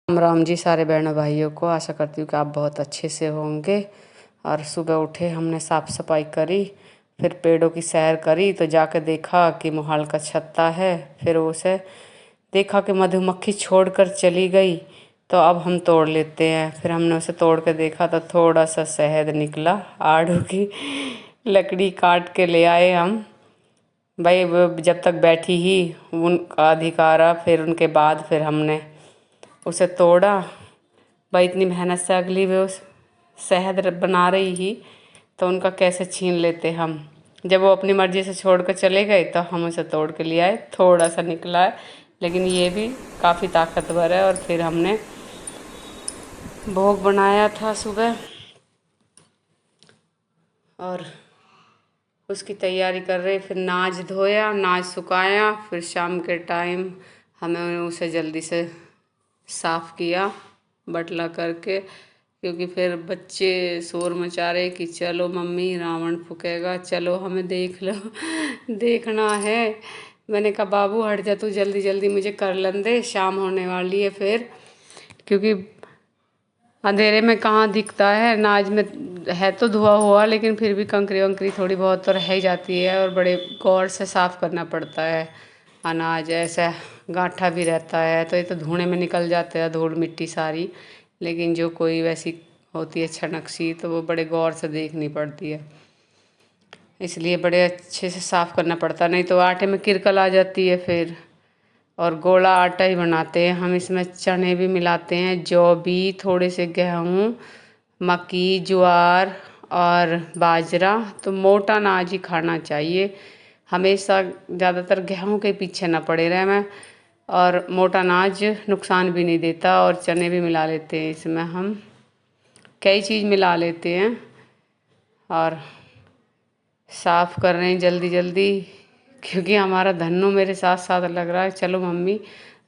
राम राम जी सारे बहनों भाइयों को। आशा करती हूँ कि आप बहुत अच्छे से होंगे। और सुबह उठे, हमने साफ़ सफाई करी, फिर पेड़ों की सैर करी तो जाकर देखा कि मोहाल का छत्ता है। फिर उसे देखा कि मधुमक्खी छोड़कर चली गई, तो अब हम तोड़ लेते हैं। फिर हमने उसे तोड़ के देखा तो थोड़ा सा शहद निकला। आड़ू की लकड़ी काट के ले आए हम। भाई वो जब तक बैठी ही उनका अधिकार है। फिर उनके बाद फिर हमने उसे तोड़ा। भाई इतनी मेहनत से अगली वे उस शहद बना रही ही, तो उनका कैसे छीन लेते हम। जब वो अपनी मर्ज़ी से छोड़ कर चले गए तो हम उसे तोड़ के ले आए। थोड़ा सा निकला है, लेकिन ये भी काफ़ी ताकतवर है। और फिर हमने भोग बनाया था सुबह, और उसकी तैयारी कर रहे। फिर नाज धोया, नाज सुखाया, फिर शाम के टाइम हमें उसे जल्दी से साफ़ किया बटला करके, क्योंकि फिर बच्चे शोर मचा रहे कि चलो मम्मी रावण फूकेगा, चलो हमें देख लो देखना है। मैंने कहा बाबू हट जा तू, जल्दी जल्दी मुझे कर लन दे, शाम होने वाली है। फिर क्योंकि अंधेरे में कहाँ दिखता है, नाज में है तो धुआ हुआ, लेकिन फिर भी कंकरी वंकरी थोड़ी बहुत तो रह ही जाती है, और बड़े गौर से साफ़ करना पड़ता है। अनाज ऐसा गांठा भी रहता है, तो ये तो धुएं में निकल जाते हैं धूल मिट्टी सारी। लेकिन जो कोई वैसी होती है छनक सी, तो वो बड़े गौर से देखनी पड़ती है, इसलिए बड़े अच्छे से साफ़ करना पड़ता, नहीं तो आटे में किरकल आ जाती है फिर। और गोला आटा ही बनाते हैं हम, इसमें चने भी मिलाते हैं, जौ भी, थोड़े से गेहूँ, मक्की, ज्वार और बाजरा। तो मोटा अनाज ही खाना चाहिए हमेशा, ज़्यादातर गेहूँ के पीछे ना पड़े रहे मैं। और मोटा अनाज नुकसान भी नहीं देता। और चने भी मिला लेते हैं इसमें हम, कई चीज़ मिला लेते हैं। और साफ़ कर रहे हैं जल्दी जल्दी, क्योंकि हमारा धन्नू मेरे साथ साथ लग रहा है, चलो मम्मी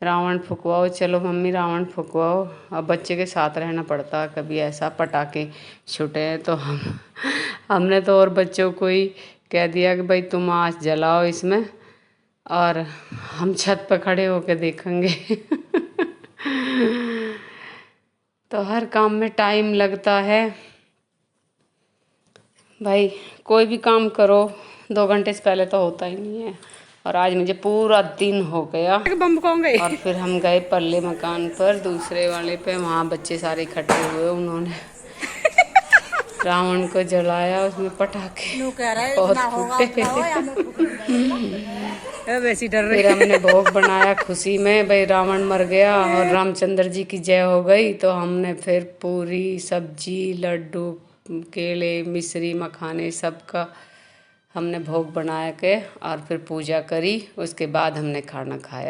रावण फुकवाओ, चलो मम्मी रावण फुकवाओ। अब बच्चे के साथ रहना पड़ता, कभी ऐसा पटाखे छूटे हैं तो हमने तो और बच्चों को ही कह दिया कि भाई तुम आज जलाओ इसमें, और हम छत पर खड़े होकर देखेंगे तो हर काम में टाइम लगता है भाई, कोई भी काम करो 2 घंटे से पहले तो होता ही नहीं है। और आज मुझे पूरा दिन हो गया। और फिर हम गए परले मकान पर, दूसरे वाले पे, वहाँ बच्चे सारे इकट्ठे हुए, उन्होंने रावण को जलाया, उसमें पटाखे बहुत फूटे फिर हमने भोग बनाया खुशी में, भाई रावण मर गया और रामचंद्र जी की जय हो गई। तो हमने फिर पूरी सब्जी, लड्डू, केले, मिश्री, मखाने, सबका हमने भोग बनाया के, और फिर पूजा करी। उसके बाद हमने खाना खाया।